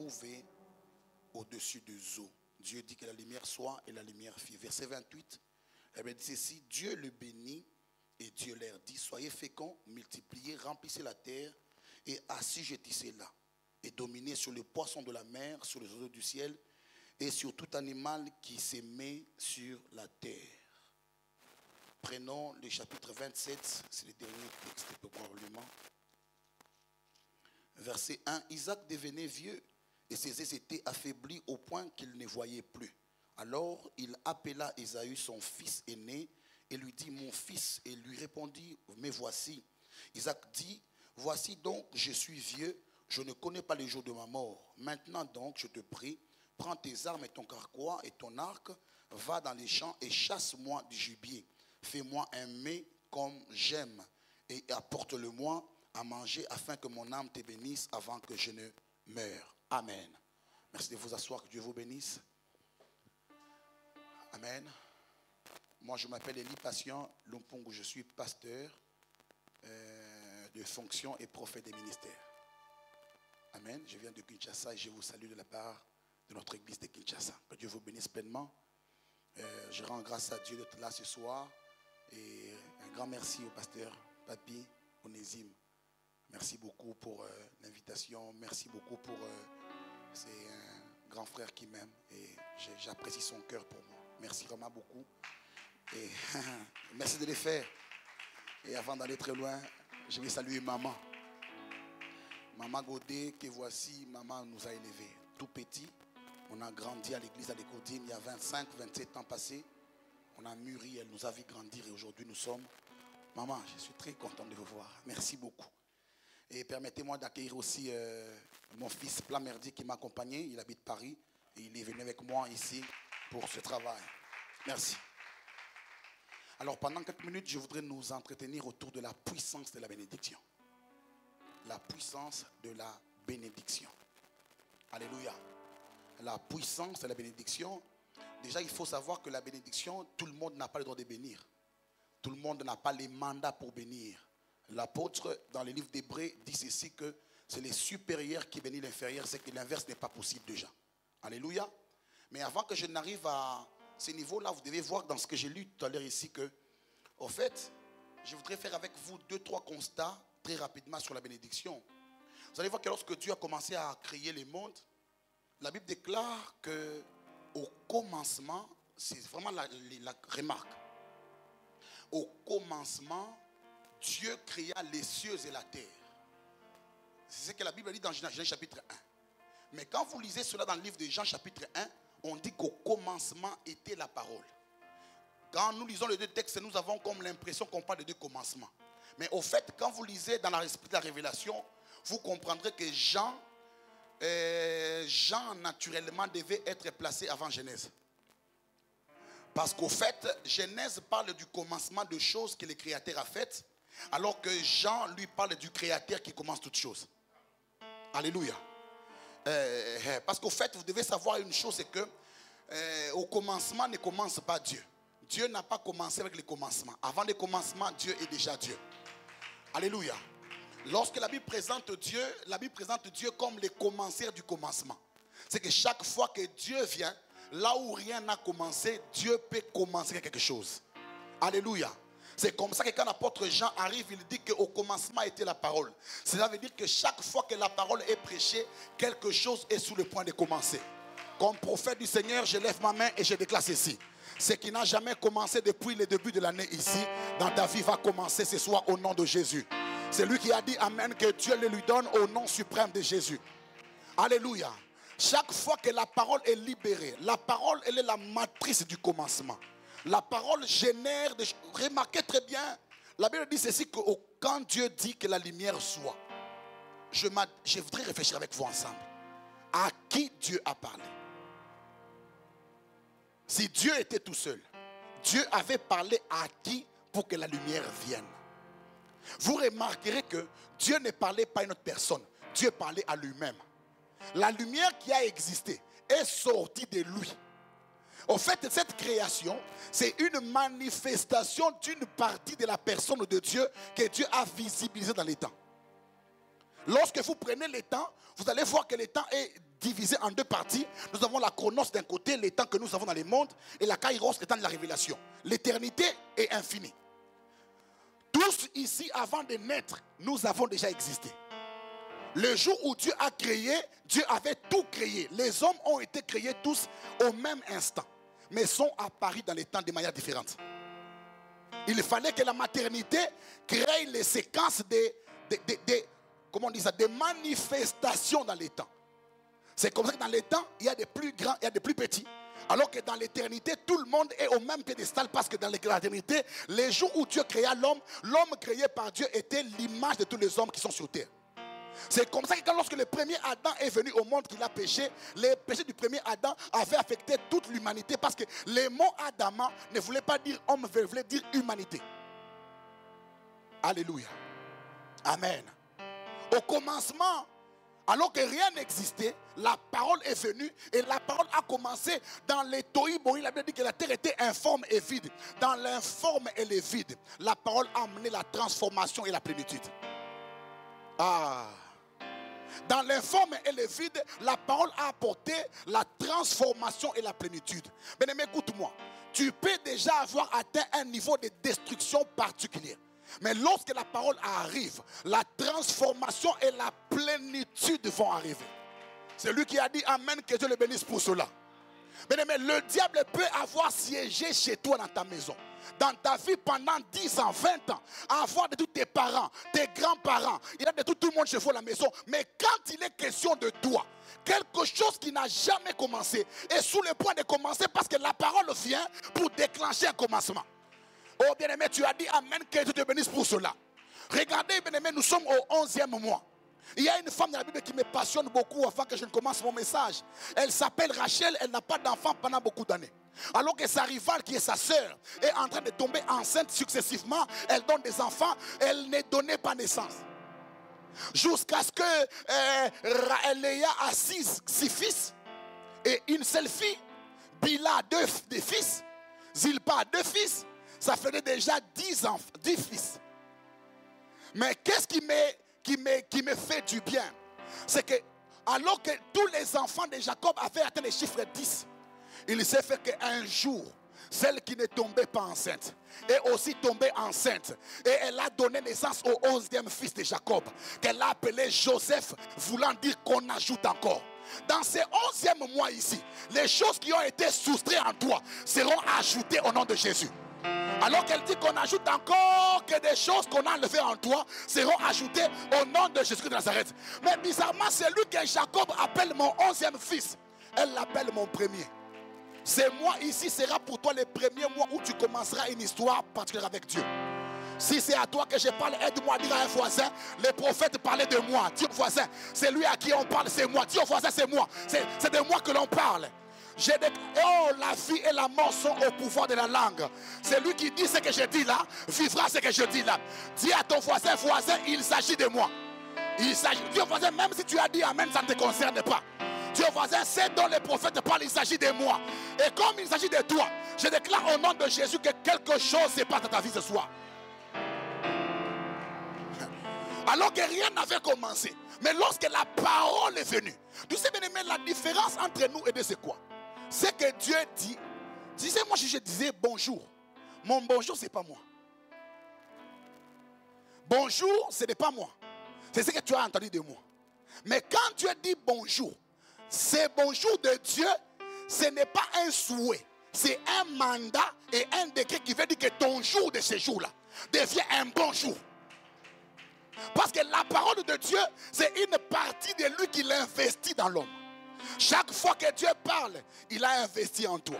trouvée au-dessus des eaux. Dieu dit que la lumière soit et la lumière fit. Verset 28, la Bible dit ceci, Dieu le bénit et Dieu leur dit, soyez féconds, multipliez, remplissez la terre et assujettissez-la et dominez sur les poissons de la mer, sur les oiseaux du ciel et sur tout animal qui s'émet sur la terre. Prenons le chapitre 27, c'est le dernier texte probablement. Verset 1, Isaac devenait vieux et ses yeux s'étaient affaiblis au point qu'il ne voyait plus. Alors il appela Ésaü son fils aîné et lui dit, mon fils, et lui répondit, mais voici. Isaac dit, voici donc, je suis vieux, je ne connais pas les jours de ma mort. Maintenant donc, je te prie, prends tes armes et ton carquois et ton arc, va dans les champs et chasse-moi du gibier. Fais-moi un mets comme j'aime et apporte-le-moi à manger afin que mon âme te bénisse avant que je ne meure. Amen. Merci de vous asseoir, que Dieu vous bénisse. Amen. Moi, je m'appelle Élie Patient Lumpungu, je suis pasteur de fonction et prophète des ministères. Amen. Je viens de Kinshasa et je vous salue de la part de notre église de Kinshasa. Que Dieu vous bénisse pleinement. Je rends grâce à Dieu d'être là ce soir et un grand merci au pasteur Papi Onésime. Merci beaucoup pour l'invitation. Merci beaucoup pour... c'est un grand frère qui m'aime et j'apprécie son cœur pour moi. Merci vraiment beaucoup. Et merci de le faire. Et avant d'aller très loin, je vais saluer maman. Maman Godet, que voici, maman nous a élevés. Tout petit, on a grandi à l'église à l'Écodine il y a 25, 27 ans passés. On a mûri, elle nous a vu grandir et aujourd'hui nous sommes. Maman, je suis très content de vous voir. Merci beaucoup. Et permettez-moi d'accueillir aussi mon fils Plamerdi qui m'a accompagné. Il habite Paris et il est venu avec moi ici pour ce travail. Merci. Alors pendant quelques minutes, je voudrais nous entretenir autour de la puissance de la bénédiction. La puissance de la bénédiction. Alléluia. La puissance de la bénédiction. Déjà, il faut savoir que la bénédiction, tout le monde n'a pas le droit de bénir. Tout le monde n'a pas les mandats pour bénir. L'apôtre, dans le livre d'Hébreux, dit ceci que c'est les supérieurs qui bénissent l'inférieur, c'est que l'inverse n'est pas possible déjà. Alléluia. Mais avant que je n'arrive à ce niveau-là, vous devez voir dans ce que j'ai lu tout à l'heure ici que, au fait, je voudrais faire avec vous 2-3 constats très rapidement sur la bénédiction. Vous allez voir que lorsque Dieu a commencé à créer les mondes, la Bible déclare que au commencement, c'est vraiment la remarque. Au commencement, Dieu créa les cieux et la terre. C'est ce que la Bible dit dans Genèse chapitre 1. Mais quand vous lisez cela dans le livre de Jean chapitre 1, on dit qu'au commencement était la parole. Quand nous lisons les deux textes, nous avons comme l'impression qu'on parle de deux commencements. Mais au fait, quand vous lisez dans l'esprit de la révélation, vous comprendrez que Jean naturellement devait être placé avant Genèse. Parce qu'au fait, Genèse parle du commencement de choses que le Créateur a faites, alors que Jean lui parle du Créateur qui commence toutes choses. Alléluia. Parce qu'au fait, vous devez savoir une chose, c'est que au commencement ne commence pas Dieu. Dieu n'a pas commencé avec le commencement. Avant le commencement, Dieu est déjà Dieu. Alléluia. Lorsque la Bible présente Dieu comme le commenceur du commencement. C'est que chaque fois que Dieu vient, là où rien n'a commencé, Dieu peut commencer quelque chose. Alléluia. C'est comme ça que quand l'apôtre Jean arrive, il dit qu'au commencement était la parole. Cela veut dire que chaque fois que la parole est prêchée, quelque chose est sous le point de commencer. Comme prophète du Seigneur, je lève ma main et je déclare ceci. Ce qui n'a jamais commencé depuis le début de l'année ici, dans ta vie va commencer ce soir au nom de Jésus. C'est lui qui a dit Amen, que Dieu le lui donne au nom suprême de Jésus. Alléluia. Chaque fois que la parole est libérée, la parole, elle est la matrice du commencement. La parole génère des choses. Remarquez très bien, la Bible dit ceci, que quand Dieu dit que la lumière soit, je voudrais réfléchir avec vous ensemble. À qui Dieu a parlé? Si Dieu était tout seul, Dieu avait parlé à qui pour que la lumière vienne? Vous remarquerez que Dieu ne parlait pas à une autre personne. Dieu parlait à lui-même. La lumière qui a existé est sortie de lui. En fait, cette création, c'est une manifestation d'une partie de la personne de Dieu que Dieu a visibilisée dans les temps. Lorsque vous prenez les temps, vous allez voir que le temps est divisé en deux parties. Nous avons la chronos d'un côté, les temps que nous avons dans le monde, et la kairos, le temps de la révélation. L'éternité est infinie. Tous ici, avant de naître, nous avons déjà existé. Le jour où Dieu a créé, Dieu avait tout créé. Les hommes ont été créés tous au même instant, mais sont apparus dans les temps de manière différente. Il fallait que la maternité crée les séquences comment on dit ça, des manifestations dans les temps. C'est comme ça que dans les temps, il y a des plus grands, il y a des plus petits. Alors que dans l'éternité, tout le monde est au même piédestal, parce que dans l'éternité, les jours où Dieu créa l'homme, l'homme créé par Dieu était l'image de tous les hommes qui sont sur terre. C'est comme ça que lorsque le premier Adam est venu au monde, qu'il a péché, les péchés du premier Adam avaient affecté toute l'humanité, parce que les mots Adama ne voulaient pas dire homme, voulaient dire humanité. Alléluia. Amen. Au commencement, alors que rien n'existait, la parole est venue et la parole a commencé dans les tohi-bohi. La Bible dit que la terre était informe et vide. Dans l'informe et le vide, la parole a amené la transformation et la plénitude. Dans l'informe et le vide, la parole a apporté la transformation et la plénitude. Bien-aimé, écoute-moi. Tu peux déjà avoir atteint un niveau de destruction particulier. Mais lorsque la parole arrive, la transformation et la plénitude vont arriver. C'est lui qui a dit amen, que Dieu le bénisse pour cela. Mais le diable peut avoir siégé chez toi dans ta maison, dans ta vie pendant 10 ans, 20 ans, avoir de tous tes parents, tes grands-parents, il a de tout le monde chez vous à la maison. Mais quand il est question de toi, quelque chose qui n'a jamais commencé est sous le point de commencer, parce que la parole vient pour déclencher un commencement. Oh bien-aimé, tu as dit amen, que Dieu te bénisse pour cela. Regardez bien-aimé, nous sommes au 11e mois. Il y a une femme dans la Bible qui me passionne beaucoup avant que je ne commence mon message. Elle s'appelle Rachel, elle n'a pas d'enfant pendant beaucoup d'années. Alors que sa rivale, qui est sa sœur, est en train de tomber enceinte successivement. Elle donne des enfants, elle ne donnait pas naissance. Jusqu'à ce que Léa a six fils et une seule fille. Bila a deux fils. Zilpa a 2 fils. Ça faisait déjà 10 fils. Mais qu'est-ce qui me fait du bien? C'est que, alors que tous les enfants de Jacob avaient atteint le chiffre 10, il s'est fait qu'un jour, celle qui ne tombait pas enceinte est aussi tombée enceinte. Et elle a donné naissance au 11e fils de Jacob, qu'elle a appelé Joseph, voulant dire qu'on ajoute encore. Dans ces 11e mois ici, les choses qui ont été soustraites en toi seront ajoutées au nom de Jésus. Alors qu'elle dit qu'on ajoute encore, que des choses qu'on a enlevées en toi seront ajoutées au nom de Jésus de Nazareth. Mais bizarrement, c'est lui que Jacob appelle mon 11e fils. Elle l'appelle mon premier. Ce mois ici sera pour toi le premier mois où tu commenceras une histoire particulière avec Dieu. Si c'est à toi que je parle, aide-moi à dire à un voisin, le prophète parlait de moi. Dis au voisin, c'est lui à qui on parle, c'est moi. Dis au voisin, c'est moi. C'est de moi que l'on parle. Oh, la vie et la mort sont au pouvoir de la langue. C'est lui qui dit ce que je dis là, vivra ce que je dis là. Dis à ton voisin, il s'agit de moi. Dis au voisin, même si tu as dit amen, ça ne te concerne pas. Dis au voisin, c'est dont le prophète parle, il s'agit de moi. Et comme il s'agit de toi, je déclare au nom de Jésus que quelque chose se passe dans ta vie ce soir. Alors que rien n'avait commencé. Mais lorsque la parole est venue, tu sais bien aimé, la différence entre nous et de c'est quoi? C'est que Dieu dit, tu sais, moi je disais bonjour. Mon bonjour, ce n'est pas moi. Bonjour, ce n'est pas moi. C'est ce que tu as entendu de moi. Mais quand Dieu dit bonjour, c'est bonjour de Dieu, ce n'est pas un souhait. C'est un mandat et un décret qui veut dire que ton jour de ce jour-là devient un bon jour. Parce que la parole de Dieu, c'est une partie de lui qui l'investit dans l'homme. Chaque fois que Dieu parle, il a investi en toi.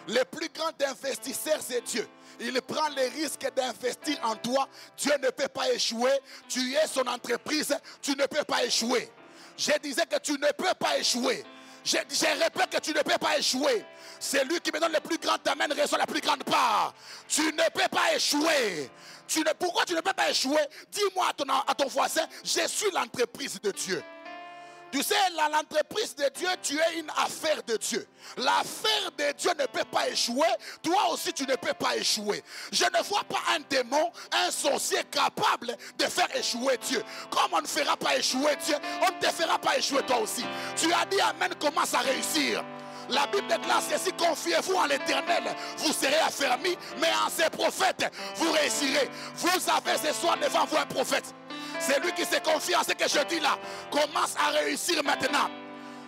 Le plus grand investisseur, c'est Dieu. Il prend le risque d'investir en toi. Dieu ne peut pas échouer. Tu es son entreprise, tu ne peux pas échouer. Je disais que tu ne peux pas échouer. Je répète que tu ne peux pas échouer. C'est lui qui me donne le plus grand amen, reçoit la plus grande part. Tu ne peux pas échouer. Pourquoi tu ne peux pas échouer? Dis-moi à ton voisin, je suis l'entreprise de Dieu. Tu sais, l'entreprise de Dieu, tu es une affaire de Dieu. L'affaire de Dieu ne peut pas échouer. Toi aussi, tu ne peux pas échouer. Je ne vois pas un démon, un sorcier capable de faire échouer Dieu. Comme on ne fera pas échouer Dieu, on ne te fera pas échouer toi aussi. Tu as dit Amen, commence à réussir. La Bible déclare ceci: confiez-vous en l'Éternel, vous serez affermis, mais en ses prophètes, vous réussirez. Vous avez ce soir devant vous un prophète. C'est lui qui se confie en ce que je dis là. Commence à réussir maintenant.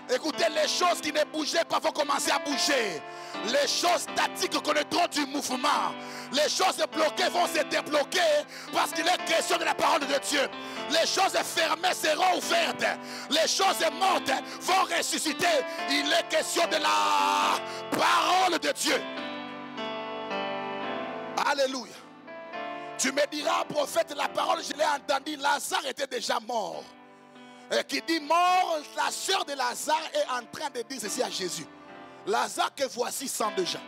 Écoutez, les choses qui ne bougeaient pas vont commencer à bouger. Les choses statiques connaîtront du mouvement. Les choses bloquées vont se débloquer parce qu'il est question de la parole de Dieu. Les choses fermées seront ouvertes. Les choses mortes vont ressusciter. Il est question de la parole de Dieu. Alléluia. Tu me diras, prophète, la parole, je l'ai entendu, Lazare était déjà mort. Et qui dit mort, la sœur de Lazare est en train de dire ceci à Jésus. Lazare que voici sent déjà.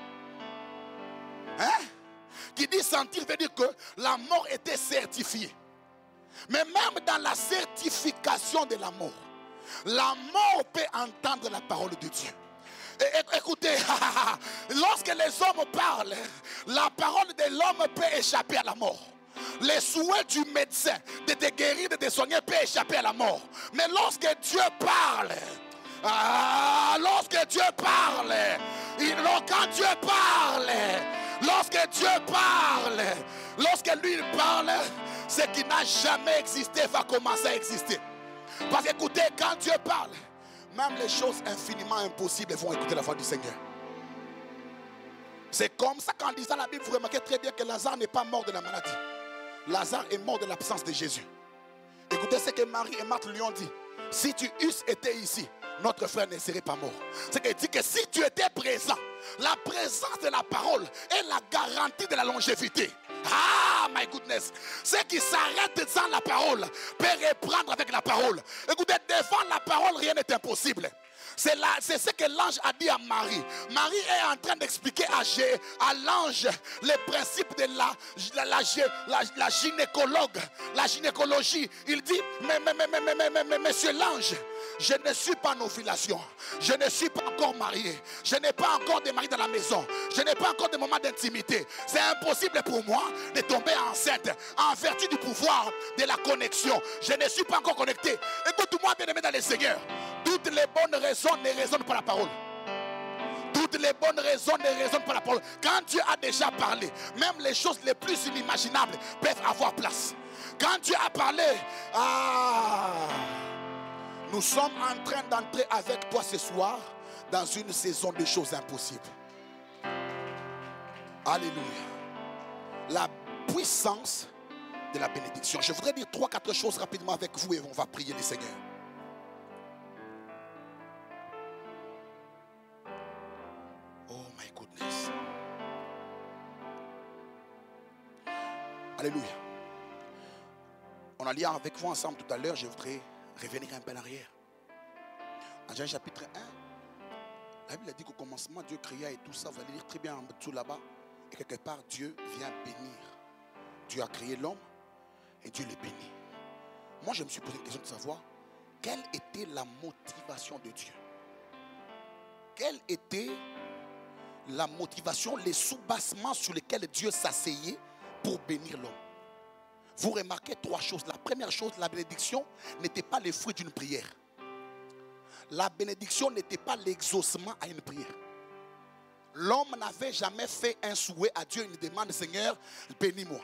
Hein? Qui dit sentir veut dire que la mort était certifiée. Mais même dans la certification de la mort peut entendre la parole de Dieu. Écoutez, lorsque les hommes parlent, la parole de l'homme peut échapper à la mort. Les souhaits du médecin de te guérir, de te soigner peut échapper à la mort. Mais lorsque Dieu parle, lorsque Dieu parle, lorsque lui parle, ce qui n'a jamais existé va commencer à exister. Parce qu'écoutez, quand Dieu parle, même les choses infiniment impossibles vont écouter la voix du Seigneur. C'est comme ça qu'en lisant la Bible, vous remarquez très bien que Lazare n'est pas mort de la maladie. Lazare est mort de l'absence de Jésus. Écoutez ce que Marie et Marthe lui ont dit. Si tu eusses été ici, notre frère ne serait pas mort. C'est qu'elle dit que si tu étais présent, la présence de la parole est la garantie de la longévité. Ah, my goodness. Ceux qui s'arrêtent sans la parole peuvent reprendre avec la parole. Écoutez, devant la parole, rien n'est impossible. C'est ce que l'ange a dit à Marie. Marie est en train d'expliquer à l'ange les principes de la gynécologue, la gynécologie. Il dit, mais monsieur l'ange, je ne suis pas en ovulation. Je ne suis pas encore marié. Je n'ai pas encore de mari dans la maison. Je n'ai pas encore de moment d'intimité. C'est impossible pour moi de tomber enceinte en vertu du pouvoir de la connexion. Je ne suis pas encore connecté. Écoute-moi, bien-aimé dans le Seigneur. Toutes les bonnes raisons ne résonnent pas la parole. Toutes les bonnes raisons ne résonnent pas la parole. Quand Dieu a déjà parlé, même les choses les plus inimaginables peuvent avoir place. Quand Dieu a parlé, nous sommes en train d'entrer avec toi ce soir dans une saison de choses impossibles. Alléluia. La puissance de la bénédiction. Je voudrais dire 3-4 choses rapidement avec vous et on va prier le Seigneur. Oh my goodness. Alléluia. On a lu avec vous ensemble tout à l'heure. Je voudrais revenir un peu en arrière. En Jean chapitre 1, la Bible a dit qu'au commencement Dieu créa et tout ça. Vous allez lire très bien en dessous là-bas. Et quelque part Dieu vient bénir. Dieu a créé l'homme et Dieu le bénit. Moi je me suis posé une question de savoir quelle était la motivation de Dieu. Quelle était la motivation, les soubassements sur lesquels Dieu s'asseyait pour bénir l'homme. Vous remarquez 3 choses. La première chose, la bénédiction n'était pas le fruit d'une prière. La bénédiction n'était pas l'exaucement à une prière. L'homme n'avait jamais fait un souhait à Dieu, une demande, Seigneur, bénis-moi.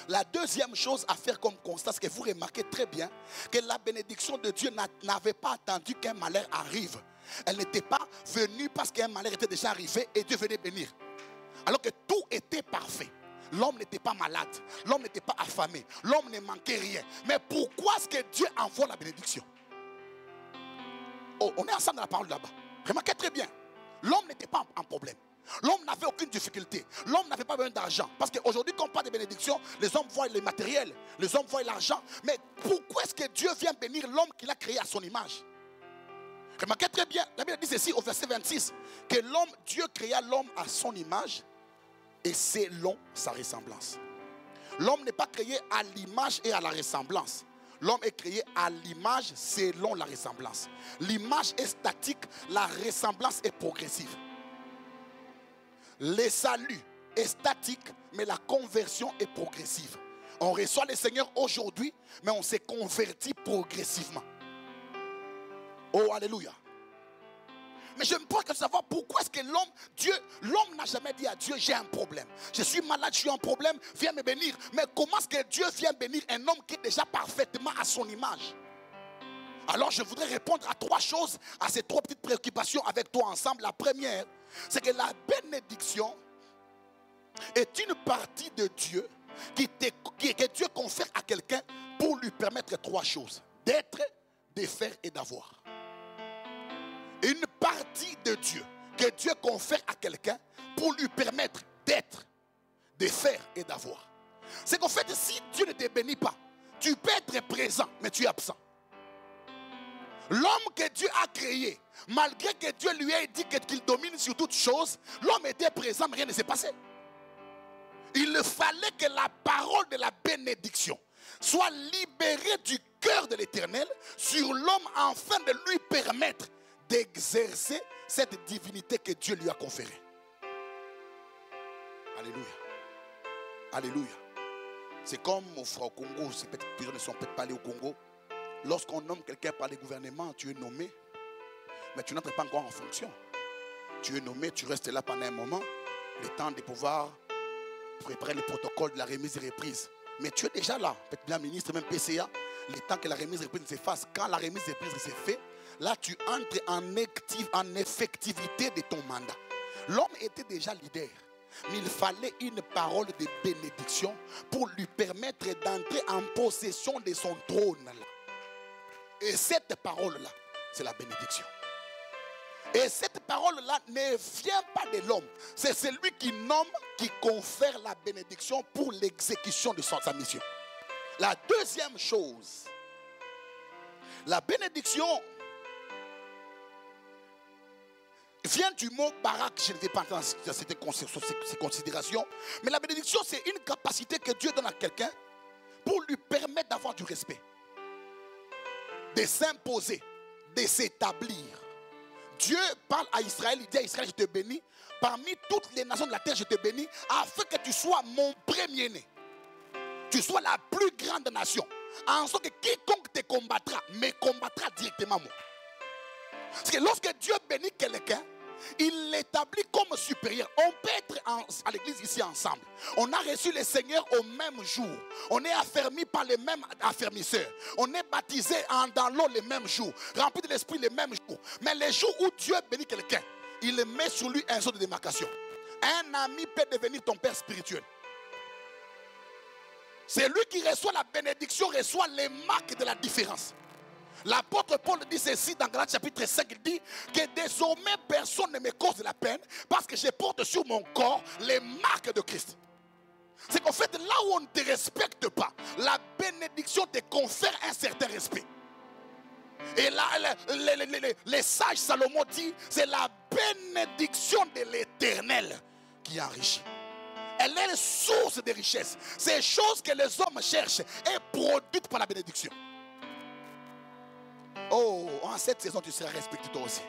La deuxième chose à faire comme constat, c'est que vous remarquez très bien que la bénédiction de Dieu n'avait pas attendu qu'un malheur arrive. Elle n'était pas venue parce qu'un malheur était déjà arrivé et Dieu venait bénir. Alors que tout était parfait. L'homme n'était pas malade, l'homme n'était pas affamé, l'homme ne manquait rien. Mais pourquoi est-ce que Dieu envoie la bénédiction? Oh, on est ensemble dans la parole là-bas. Remarquez très bien, l'homme n'était pas en problème. L'homme n'avait aucune difficulté. L'homme n'avait pas besoin d'argent. Parce qu'aujourd'hui, quand on parle de bénédiction, les hommes voient les matériels, les hommes voient l'argent. Mais pourquoi est-ce que Dieu vient bénir l'homme qu'il a créé à son image? Remarquez très bien, la Bible dit ceci au verset 26, que Dieu créa l'homme à son image et selon sa ressemblance. L'homme n'est pas créé à l'image et à la ressemblance. L'homme est créé à l'image selon la ressemblance. L'image est statique, la ressemblance est progressive. Le salut est statique, mais la conversion est progressive. On reçoit le Seigneur aujourd'hui, mais on s'est converti progressivement. Oh, alléluia. Mais je me pose que savoir pourquoi est-ce que l'homme n'a jamais dit à Dieu, j'ai un problème. Je suis malade, je suis en problème, viens me bénir. Mais comment est-ce que Dieu vient bénir un homme qui est déjà parfaitement à son image? Alors je voudrais répondre à 3 choses, à ces 3 petites préoccupations avec toi ensemble. La première, c'est que la bénédiction est une partie de Dieu que Dieu confère à quelqu'un pour lui permettre 3 choses. D'être, de faire et d'avoir. Une partie de Dieu que Dieu confère à quelqu'un pour lui permettre d'être, de faire et d'avoir. C'est qu'en fait, si Dieu ne te bénit pas, tu peux être présent, mais tu es absent. L'homme que Dieu a créé, malgré que Dieu lui ait dit qu'il domine sur toutes choses, l'homme était présent, mais rien ne s'est passé. Il fallait que la parole de la bénédiction soit libérée du cœur de l'Éternel sur l'homme afin de lui permettre d'exercer cette divinité que Dieu lui a conférée. Alléluia. Alléluia. C'est comme au Congo, les gens ne sont peut-être pas allés au Congo. Lorsqu'on nomme quelqu'un par le gouvernement, tu es nommé, mais tu n'entres pas encore en fonction. Tu es nommé, tu restes là pendant un moment, le temps de pouvoir préparer le protocole de la remise et reprise. Mais tu es déjà là, peut-être bien ministre, même PCA, le temps que la remise et reprise se fasse. Quand la remise et reprise se fait, là tu entres en effectivité de ton mandat. L'homme était déjà leader, mais il fallait une parole de bénédiction pour lui permettre d'entrer en possession de son trône. Et cette parole-là, c'est la bénédiction. Et cette parole-là ne vient pas de l'homme. C'est celui qui nomme, qui confère la bénédiction pour l'exécution de sa mission. La deuxième chose, la bénédiction vient du mot barak. Je ne vais pas entrer dans ces considérations. Mais la bénédiction, c'est une capacité que Dieu donne à quelqu'un pour lui permettre d'avoir du respect, de s'imposer, de s'établir. Dieu parle à Israël, il dit à Israël, je te bénis. Parmi toutes les nations de la terre, je te bénis, afin que tu sois mon premier-né. Tu sois la plus grande nation. En sorte que quiconque te combattra, me combattra directement moi. Parce que lorsque Dieu bénit quelqu'un, il l'établit comme supérieur. On peut être à l'église ici ensemble. On a reçu le Seigneur au même jour. On est affermi par les mêmes affermisseurs. On est baptisé dans l'eau le même jour. Rempli de l'esprit le même jour. Mais les jours où Dieu bénit quelqu'un, il met sur lui un zone de démarcation. Un ami peut devenir ton père spirituel. C'est lui qui reçoit la bénédiction, reçoit les marques de la différence. L'apôtre Paul dit ceci dans Galates chapitre 5, il dit que désormais personne ne me cause de la peine parce que je porte sur mon corps les marques de Christ. C'est qu'en fait, là où on ne te respecte pas, la bénédiction te confère un certain respect. Et là, les sages Salomon dit, c'est la bénédiction de l'Éternel qui enrichit. Elle est la source de richesse. Ces choses que les hommes cherchent est produite par la bénédiction. Oh, en cette saison, tu seras respecté toi aussi.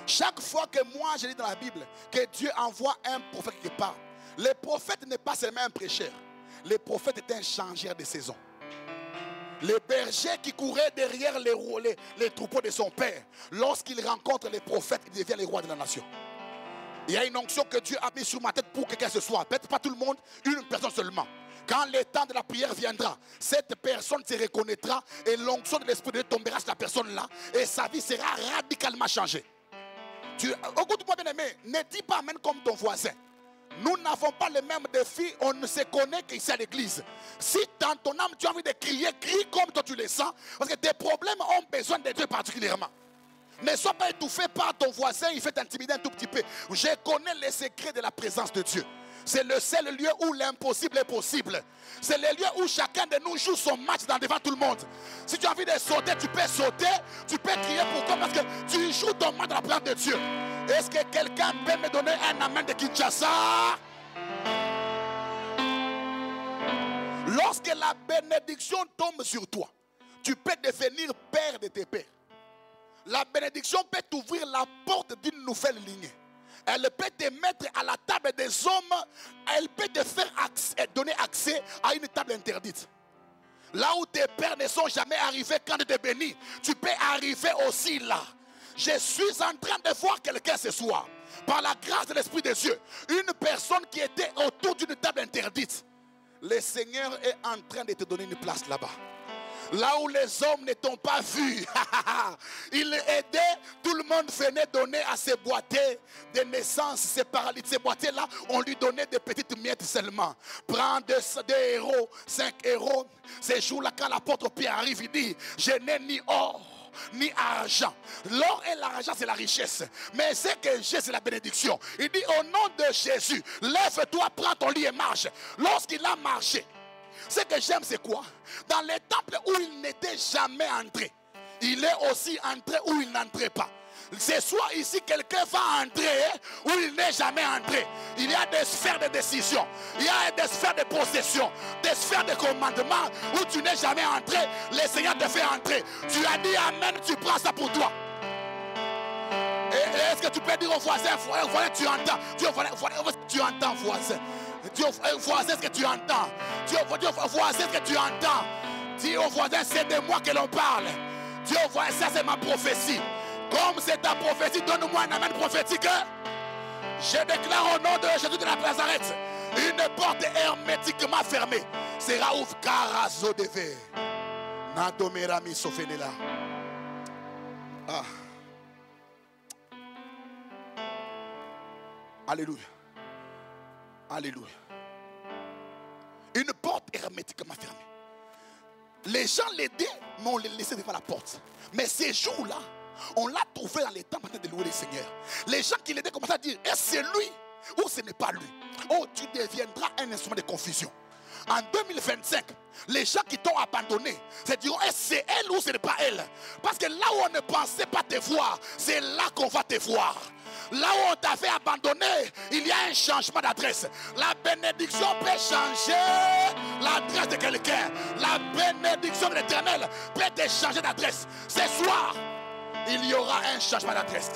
Chaque fois que moi, je lis dans la Bible que Dieu envoie un prophète quelque part, le prophète n'est pas seulement un prêcheur. Le prophète est un changeur de saison. Le berger qui courait derrière les troupeaux de son père, lorsqu'il rencontre les prophètes, il devient le roi de la nation. Il y a une onction que Dieu a mise sur ma tête pour que quelqu'un se soit. Peut-être pas tout le monde, une personne seulement. Quand le temps de la prière viendra, cette personne se reconnaîtra et l'onction de l'Esprit de Dieu tombera sur la personne-là et sa vie sera radicalement changée. Écoute-moi bien aimé, ne dis pas amen comme ton voisin. Nous n'avons pas les mêmes défis, on ne se connaît qu'ici à l'église. Si dans ton âme tu as envie de crier, crie comme toi tu le sens, parce que tes problèmes ont besoin de Dieu particulièrement. Ne sois pas étouffé par ton voisin, il fait t'intimider un tout petit peu. Je connais les secrets de la présence de Dieu. C'est le seul lieu où l'impossible est possible. C'est le lieu où chacun de nous joue son match devant tout le monde. Si tu as envie de sauter, tu peux sauter. Tu peux crier. Pourquoi? Parce que tu joues ton match dans la présence de Dieu. Est-ce que quelqu'un peut me donner un amen de Kinshasa? Lorsque la bénédiction tombe sur toi, tu peux devenir père de tes pères. La bénédiction peut t'ouvrir la porte d'une nouvelle lignée. Elle peut te mettre à la table des hommes. Elle peut te faire donner accès à une table interdite. Là où tes pères ne sont jamais arrivés quand tu te bénis, tu peux arriver aussi là. Je suis en train de voir quelqu'un ce soir, par la grâce de l'Esprit de Dieu, une personne qui était autour d'une table interdite. Le Seigneur est en train de te donner une place là-bas. Là où les hommes ne t'ont pas vu, il aidait, tout le monde venait donner à ces boîtiers de naissance, ces paralytiques. Ces boîtiers-là, on lui donnait des petites miettes seulement. Prends 2 euros, 5 euros. Ces jours-là, quand l'apôtre Pierre arrive, il dit, je n'ai ni or, ni argent. L'or et l'argent, c'est la richesse. Mais ce que j'ai, c'est la bénédiction. Il dit, au nom de Jésus, lève-toi, prends ton lit et marche. Lorsqu'il a marché, ce que j'aime, c'est quoi? Dans les temples où il n'était jamais entré, il est aussi entré où il n'entrait pas. Ce soir ici, quelqu'un va entrer où il n'est jamais entré. Il y a des sphères de décision, il y a des sphères de possession, des sphères de commandement où tu n'es jamais entré. Le Seigneur te fait entrer. Tu as dit amen, tu prends ça pour toi. Et est-ce que tu peux dire au voisin, voisin, tu entends? Tu entends, voisin. Dis au voisin ce que tu entends. Dis au voisin ce que tu entends. Dis au voisin, c'est de moi que l'on parle. Dis au voisin, ça c'est ma prophétie. Comme c'est ta prophétie, donne-moi un amen prophétique. Je déclare au nom de Jésus de la Nazareth, une porte hermétiquement fermée sera ouverte. Carazo de verre. Nadomerami sofenela. Ah. Alléluia. Alléluia. Une porte hermétiquement fermée. Les gens l'aidaient, mais on les laissait devant la porte. Mais ces jours-là, on l'a trouvé dans les temps de louer le Seigneur. Les gens qui l'aidaient commençaient à dire, est-ce c'est lui ou ce n'est pas lui? Oh, tu deviendras un instrument de confusion. En 2025, les gens qui t'ont abandonné se diront, est-ce c'est elle ou ce n'est pas elle? Parce que là où on ne pensait pas te voir, c'est là qu'on va te voir. Là où on t'avait abandonné, il y a un changement d'adresse. La bénédiction peut changer l'adresse de quelqu'un. La bénédiction de l'Éternel peut te changer d'adresse. Ce soir, il y aura un changement d'adresse.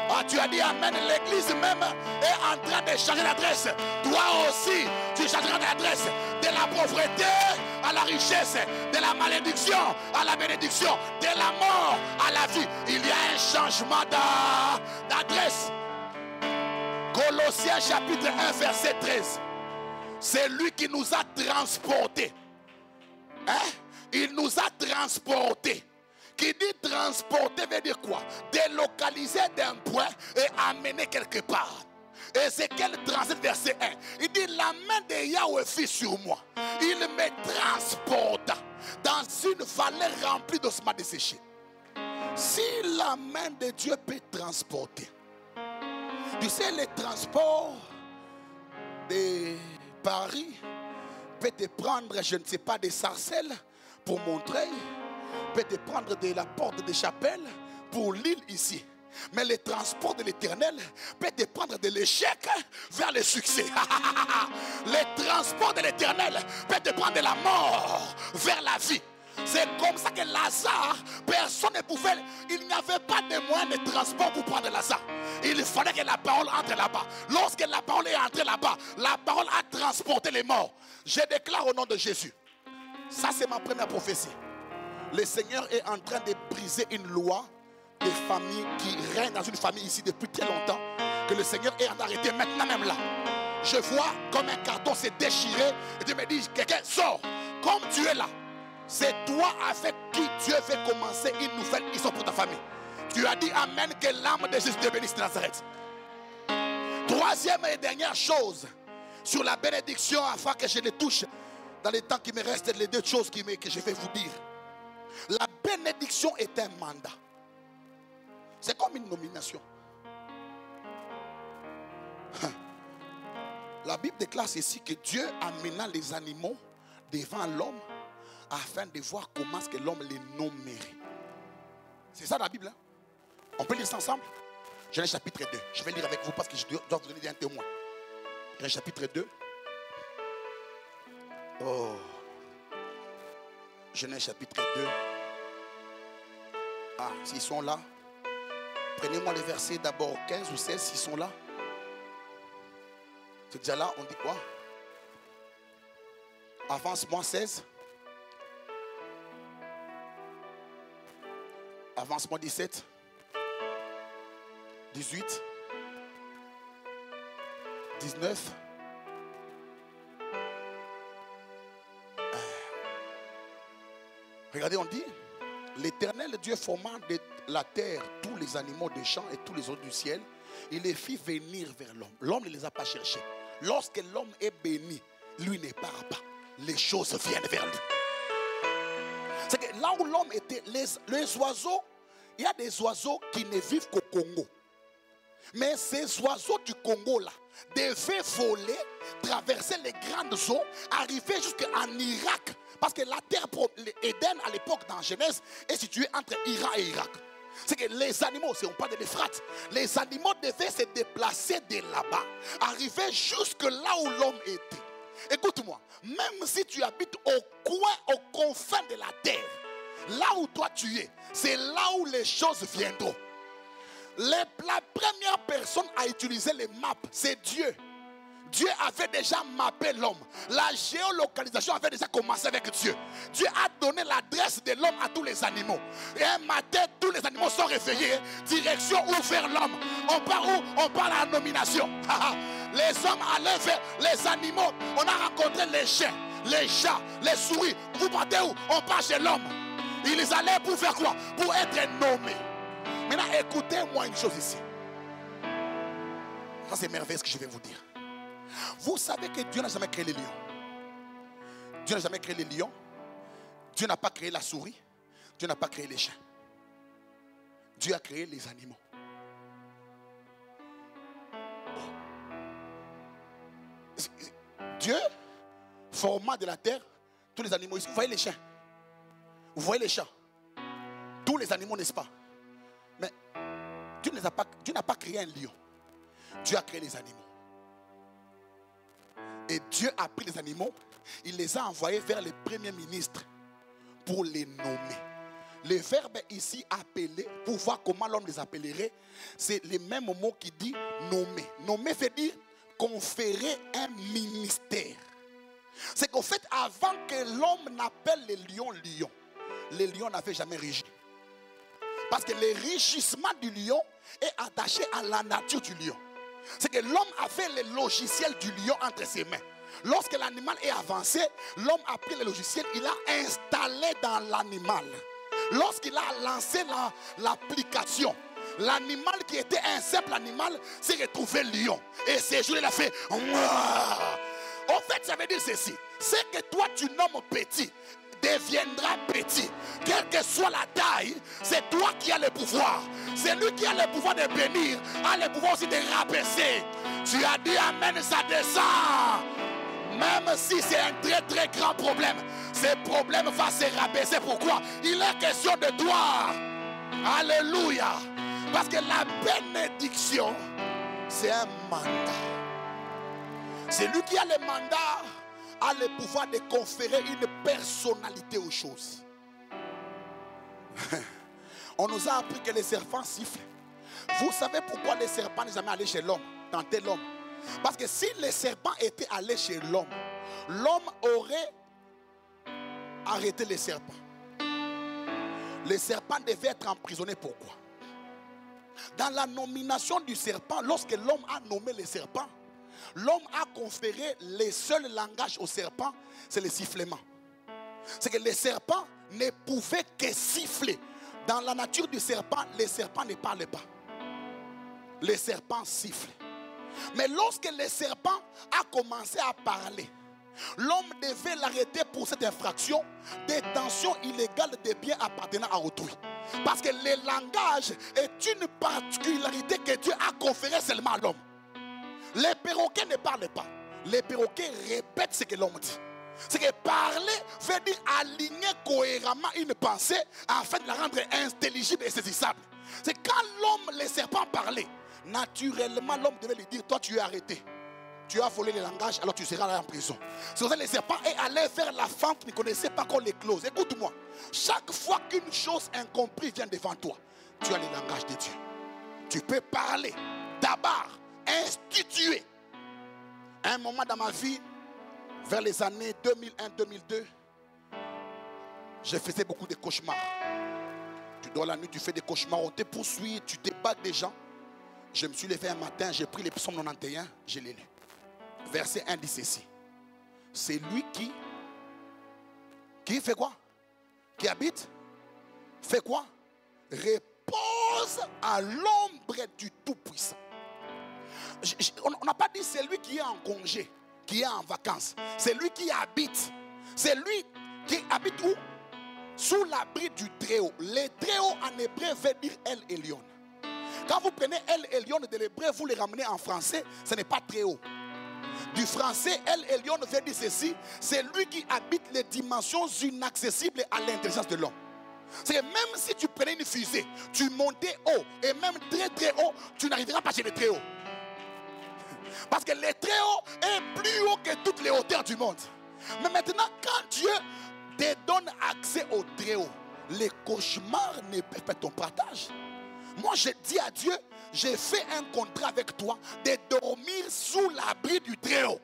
Ah, tu as dit amen. L'église même est en train de changer d'adresse. Toi aussi, tu changeras d'adresse. De la pauvreté à la richesse, de la malédiction à la bénédiction, de la mort à la vie. Il y a un changement d'adresse. Colossiens chapitre 1 verset 13. C'est lui qui nous a transportés. Hein? Il nous a transportés. Qui dit transporter veut dire quoi? Délocaliser d'un point et amener quelque part. Ézéchiel 37 verset 1. Il dit la main de Yahweh fut sur moi. Il me transporta dans une vallée remplie d'ossements desséchés. Si la main de Dieu peut transporter, tu sais, le transport de Paris peut te prendre, je ne sais pas, des Sarcelles pour Montreuil, peut te prendre de la porte de Chapelle pour l'île ici. Mais le transport de l'Éternel peut te prendre de l'échec vers le succès. Le transport de l'Éternel peut te prendre de la mort vers la vie. C'est comme ça que Lazare, personne ne pouvait, il n'y avait pas de moyen de transport pour prendre Lazare. Il fallait que la parole entre là-bas. Lorsque la parole est entrée là-bas, la parole a transporté les morts. Je déclare au nom de Jésus. Ça c'est ma première prophétie. Le Seigneur est en train de briser une loi des familles qui règnent dans une famille ici depuis très longtemps. Que le Seigneur est en arrêté maintenant même là. Je vois comme un carton s'est déchiré et tu me dis, quelqu'un sort. Comme tu es là, c'est toi avec qui Dieu veut commencer une nouvelle histoire pour ta famille. Tu as dit amen, que l'âme de Jésus te bénisse de Nazareth. Troisième et dernière chose sur la bénédiction, afin que je les touche dans les temps qui me restent, les deux choses que je vais vous dire. La bénédiction est un mandat. C'est comme une nomination. La Bible déclare ici que Dieu amena les animaux devant l'homme afin de voir comment est-ce que l'homme les nommerait. C'est ça la Bible. Hein? On peut lire ça ensemble? Genèse chapitre 2. Je vais lire avec vous parce que je dois vous donner un témoin. Genèse chapitre 2. Oh. Genèse chapitre 2. Ah, s'ils sont là, prenez-moi les versets d'abord 15 ou 16 s'ils sont là. C'est déjà là, on dit quoi? Avance-moi 16. Avance-moi 17. 18. 19. Regardez, on dit, l'Éternel Dieu forma de la terre tous les animaux des champs et tous les oiseaux du ciel. Il les fit venir vers l'homme. L'homme ne les a pas cherchés. Lorsque l'homme est béni, lui ne part pas. Les choses viennent vers lui. C'est que là où l'homme était, les oiseaux, il y a des oiseaux qui ne vivent qu'au Congo. Mais ces oiseaux du Congo là devaient voler, traverser les grandes eaux, arriver jusqu'en Irak. Parce que la terre, l'Éden à l'époque dans Genèse, est située entre Iran et Irak. C'est que les animaux, si on parle de l'Euphrate, les animaux devaient se déplacer de là-bas, arriver jusque là où l'homme était. Écoute-moi, même si tu habites au coin, aux confins de la terre, là où toi tu es, c'est là où les choses viendront. La première personne à utiliser les maps, c'est Dieu. Dieu avait déjà mappé l'homme. La géolocalisation avait déjà commencé avec Dieu. Dieu a donné l'adresse de l'homme à tous les animaux. Et un matin, tous les animaux sont réveillés. Direction où vers l'homme. On part où? On part à la nomination. Les hommes allaient vers les animaux. On a rencontré les chiens, les chats, les souris. Vous partez où? On part chez l'homme. Ils allaient pour faire quoi? Pour être nommés. Maintenant, écoutez-moi une chose ici. Ça, c'est merveilleux ce que je vais vous dire. Vous savez que Dieu n'a jamais créé les lions. Dieu n'a jamais créé les lions. Dieu n'a pas créé la souris. Dieu n'a pas créé les chiens. Dieu a créé les animaux. Dieu forma de la terre tous les animaux. Vous voyez les chiens? Vous voyez les chats? Tous les animaux, n'est-ce pas? Mais Dieu n'a pas créé un lion. Dieu a créé les animaux. Et Dieu a pris les animaux, il les a envoyés vers les premiers ministres pour les nommer. Le verbe ici appelé, pour voir comment l'homme les appellerait, c'est le même mot qui dit nommer. Nommer veut dire conférer un ministère. C'est qu'en fait, avant que l'homme n'appelle les lions n'avaient jamais régi. Parce que le régissement du lion est attaché à la nature du lion. C'est que l'homme avait le logiciel du lion entre ses mains. Lorsque l'animal est avancé, l'homme a pris le logiciel, il l'a installé dans l'animal. Lorsqu'il a lancé l'application, l'animal qui était un simple animal s'est retrouvé lion. Et ces jours, il a fait Mouah! En fait, ça veut dire ceci. C'est que toi tu nommes petit deviendra petit. Quelle que soit la taille, c'est toi qui as le pouvoir. C'est lui qui a le pouvoir de bénir, a le pouvoir aussi de rabaisser. Tu as dit amen, ça descend. Même si c'est un très très grand problème, ce problème va se rabaisser. Pourquoi? Il est question de toi. Alléluia. Parce que la bénédiction, c'est un mandat. C'est lui qui a le mandat, a le pouvoir de conférer une personnalité aux choses. On nous a appris que les serpents sifflent. Vous savez pourquoi les serpents n'est jamais allé chez l'homme, tenter l'homme? Parce que si les serpents étaient allés chez l'homme, l'homme aurait arrêté les serpents. Les serpents devaient être emprisonnés. Pourquoi? Dans la nomination du serpent, lorsque l'homme a nommé les serpents, l'homme a conféré le seul langage au serpent, c'est le sifflement. C'est que les serpents ne pouvaient que siffler. Dans la nature du serpent, les serpents ne parlent pas. Les serpents sifflent. Mais lorsque le serpent a commencé à parler, l'homme devait l'arrêter pour cette infraction, détention illégale des biens appartenant à autrui. Parce que le langage est une particularité que Dieu a conférée seulement à l'homme. Les perroquets ne parlent pas. Les perroquets répètent ce que l'homme dit. C'est que parler veut dire aligner cohéremment une pensée afin de la rendre intelligible et saisissable. C'est quand l'homme, les serpents parlaient, naturellement l'homme devait lui dire, toi tu es arrêté. tu as volé les langages, alors tu seras là en prison. C'est pour ça que les serpents est allé vers la fente qui ne connaissait pas qu'on les close. Écoute-moi, chaque fois qu'une chose incomprise vient devant toi, tu as le langage de Dieu. Tu peux parler, d'abord, instituer. À un moment dans ma vie, vers les années 2001-2002, je faisais beaucoup de cauchemars. Tu dors la nuit, tu fais des cauchemars, on te poursuit, tu te bats des gens. Je me suis levé un matin, j'ai pris les psaumes 91, je l'ai lu. Verset 1 dit ceci. C'est lui qui fait quoi? Qui habite? Fait quoi? Repose à l'ombre du Tout-Puissant. On n'a pas dit c'est lui qui est en congé, qui est en vacances. C'est lui qui habite. C'est lui qui habite où? Sous l'abri du Très-Haut. Le Très-Haut en hébreu veut dire El Elyon. Quand vous prenez El Elyon de l'hébreu, vous le ramenez en français, ce n'est pas Très-Haut. Du français, El Elyon veut dire ceci, c'est lui qui habite les dimensions inaccessibles à l'intelligence de l'homme. C'est que même si tu prenais une fusée, tu montais haut, et même très très haut, tu n'arriveras pas chez le Très-Haut. Parce que le Très-Haut est plus haut que toutes les hauteurs du monde. Mais maintenant, quand Dieu te donne accès au Très-Haut, les cauchemars ne peuvent pas être ton partage. Moi, je dis à Dieu, j'ai fait un contrat avec toi de dormir sous l'abri du Très-Haut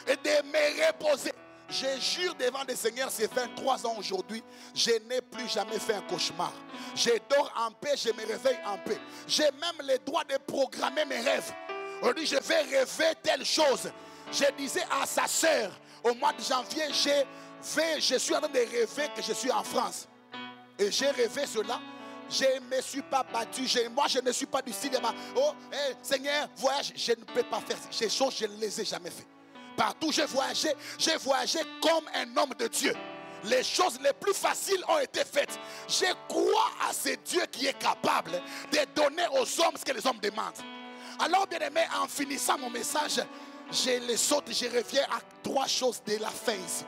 et de me reposer. Je jure devant le Seigneur, c'est 23 ans aujourd'hui, je n'ai plus jamais fait un cauchemar. Je dors en paix, je me réveille en paix. J'ai même le droit de programmer mes rêves. Aujourd'hui, je vais rêver telle chose. Je disais à sa sœur, au mois de janvier, je suis en train de rêver que je suis en France. Et j'ai rêvé cela. Je ne me suis pas battu. Moi, je ne suis pas du cinéma. Oh, hey, Seigneur, voyage. Je ne peux pas faire ces choses, je ne les ai jamais fait. Partout, j'ai voyagé comme un homme de Dieu. Les choses les plus faciles ont été faites. Je crois à ce Dieu qui est capable de donner aux hommes ce que les hommes demandent. Alors, bien aimé, en finissant mon message, je les saute et je reviens à 3 choses de la fin ici.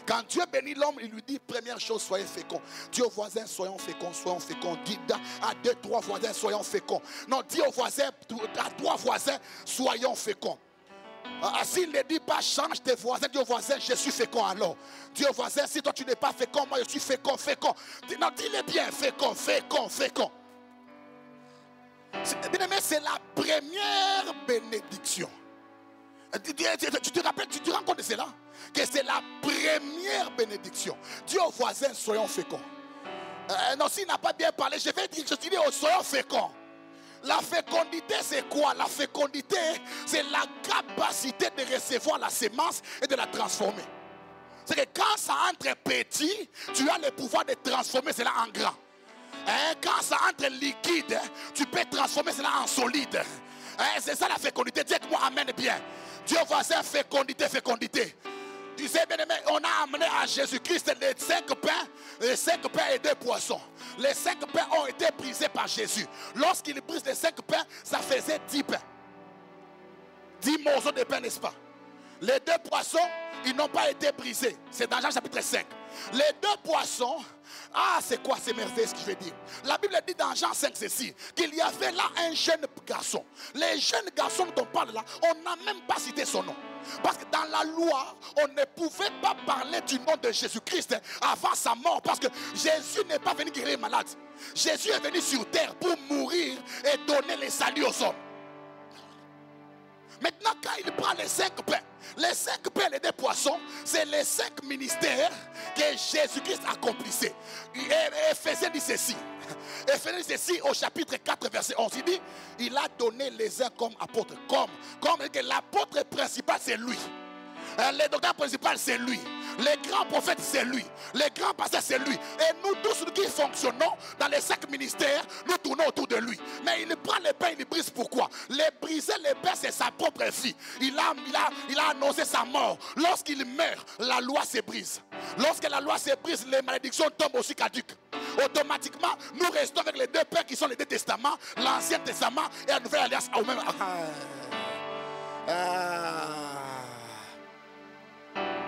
Quand Dieu bénit l'homme, il lui dit, première chose, soyez féconds. Dis aux voisins, soyons féconds, soyons féconds. Dis à 2, 3 voisins, soyons féconds. Non, dis aux voisins, à 3 voisins, soyons féconds. S'il ne dit pas, change tes voisins, dis aux voisins, je suis fécond alors. Dis aux voisins, si toi tu n'es pas fécond, moi je suis fécond, fécond. Non, dis-le bien, fécond, fécond, fécond. Bien aimé, c'est la première bénédiction. Tu te rappelles, tu te rends compte de cela? Que c'est la première bénédiction. Dis aux voisins, soyons féconds. Non, s'il n'a pas bien parlé, je vais dire, je dis, soyons féconds. La fécondité, c'est quoi? La fécondité, c'est la capacité de recevoir la sémence et de la transformer. C'est que quand ça entre petit, tu as le pouvoir de transformer cela en grand. Quand ça entre liquide, tu peux transformer cela en solide. C'est ça la fécondité. Dites-moi amen bien. Dieu voisin, fécondité, fécondité. Tu sais, bien aimé, on a amené à Jésus-Christ les 5 pains et 2 poissons. Les 5 pains ont été brisés par Jésus. Lorsqu'il brise les 5 pains, ça faisait 10 pains. 10 morceaux de pain, n'est-ce pas? Les 2 poissons, ils n'ont pas été brisés. C'est dans Jean chapitre 5. Les 2 poissons, c'est quoi? C'est merveilleux ce que je vais dire. La Bible dit dans Jean 5 ceci, qu'il y avait là un jeune garçon. Les jeunes garçons dont on parle là, on n'a même pas cité son nom. Parce que dans la loi, on ne pouvait pas parler du nom de Jésus-Christ avant sa mort. Parce que Jésus n'est pas venu guérir les malades. Jésus est venu sur terre pour mourir et donner le salut aux hommes. Maintenant, quand il prend les 5 pains et les 2 poissons, c'est les 5 ministères que Jésus-Christ accomplissait. Et Éphésiens dit ceci. Éphésiens dit ceci au chapitre 4, verset 11. Il dit, il a donné les uns comme apôtres. Comme que l'apôtre principal, c'est lui. Le docteur principal, c'est lui. Le grand prophète, c'est lui. Le grand pasteur, c'est lui. Et nous tous qui fonctionnons dans les 5 ministères, nous tournons autour de lui. Mais il prend les pains, il les brise. Pourquoi? Les briser les pains, c'est sa propre fille. Il a annoncé sa mort. Lorsqu'il meurt, la loi se brise. Lorsque la loi se brise, les malédictions tombent aussi caduques. Automatiquement, nous restons avec les 2 pains qui sont les 2 testaments, l'Ancien Testament et la Nouvelle Alliance.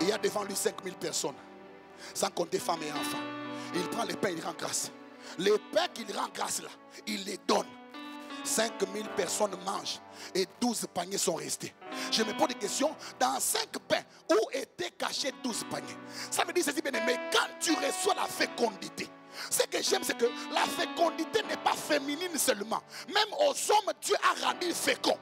Il y a devant lui 5000 personnes, sans compter femmes et enfants. Il prend les pains, il rend grâce. Les pains qu'il rend grâce là, il les donne. 5000 personnes mangent et 12 paniers sont restés. Je me pose des questions. Dans 5 pains, où étaient cachés 12 paniers? Ça veut dire ceci, bien aimé, quand tu reçois la fécondité, ce que j'aime, c'est que la fécondité n'est pas féminine seulement. Même aux hommes, Dieu a rendu fécond.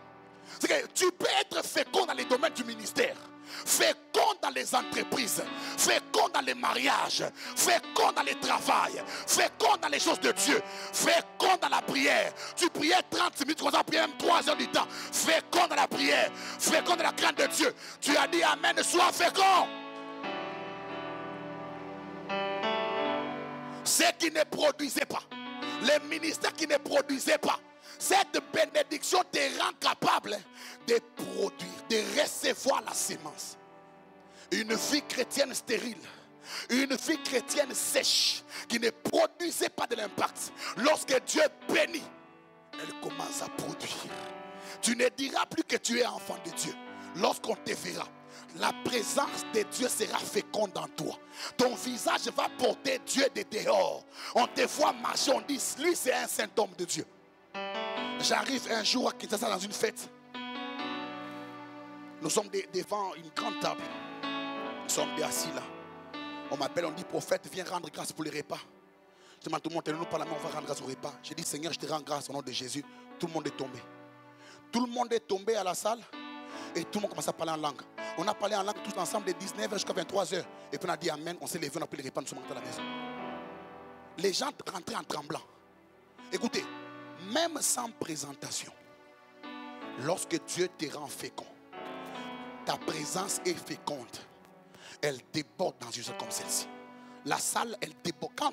C'est que tu peux être fécond dans les domaines du ministère, fécond dans les entreprises, fécond dans les mariages, fécond dans les travails, fécond dans les choses de Dieu, fécond dans la prière. Tu priais 30 minutes, tu priais même 3 heures du temps. Fécond dans la prière, fécond dans la crainte de Dieu. Tu as dit Amen, sois fécond. Ceux qui ne produisaient pas, les ministères qui ne produisaient pas, cette bénédiction te rend capable de produire, de recevoir la sémence. Une vie chrétienne stérile, une vie chrétienne sèche, qui ne produisait pas de l'impact. Lorsque Dieu bénit, elle commence à produire. Tu ne diras plus que tu es enfant de Dieu. Lorsqu'on te verra, la présence de Dieu sera féconde en toi. Ton visage va porter Dieu de dehors. On te voit marcher, on dit, lui c'est un saint homme de Dieu. J'arrive un jour à Kinshasa dans une fête. Nous sommes devant une grande table. Nous sommes assis là. On m'appelle, on dit, prophète, viens rendre grâce pour les repas. Je demande tout le monde, tenez-nous par la main, on va rendre grâce au repas. J'ai dit, Seigneur, je te rends grâce au nom de Jésus. Tout le monde est tombé. Tout le monde est tombé à la salle. Et tout le monde commence à parler en langue. On a parlé en langue tous ensemble de 19h jusqu'à 23h. Et puis on a dit Amen, on s'est levé, on a pris les repas, nous sommes rentrés à la maison. Les gens rentraient en tremblant. Écoutez, même sans présentation, lorsque Dieu te rend fécond, ta présence est féconde. Elle déborde dans une salle comme celle-ci. La salle, elle déborde. Quand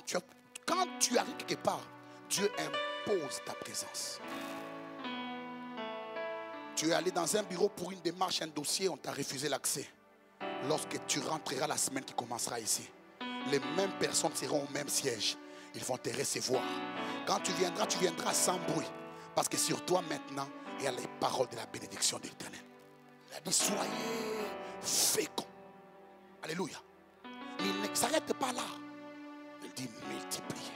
tu arrives quelque part, Dieu impose ta présence. Tu es allé dans un bureau pour une démarche, un dossier, on t'a refusé l'accès. Lorsque tu rentreras la semaine qui commencera ici, les mêmes personnes seront au même siège. Ils vont te recevoir. Quand tu viendras sans bruit. Parce que sur toi maintenant, il y a les paroles de la bénédiction de l'Éternel. Il a dit, soyez féconds. Alléluia. Mais il ne s'arrête pas là. Il dit, multipliez.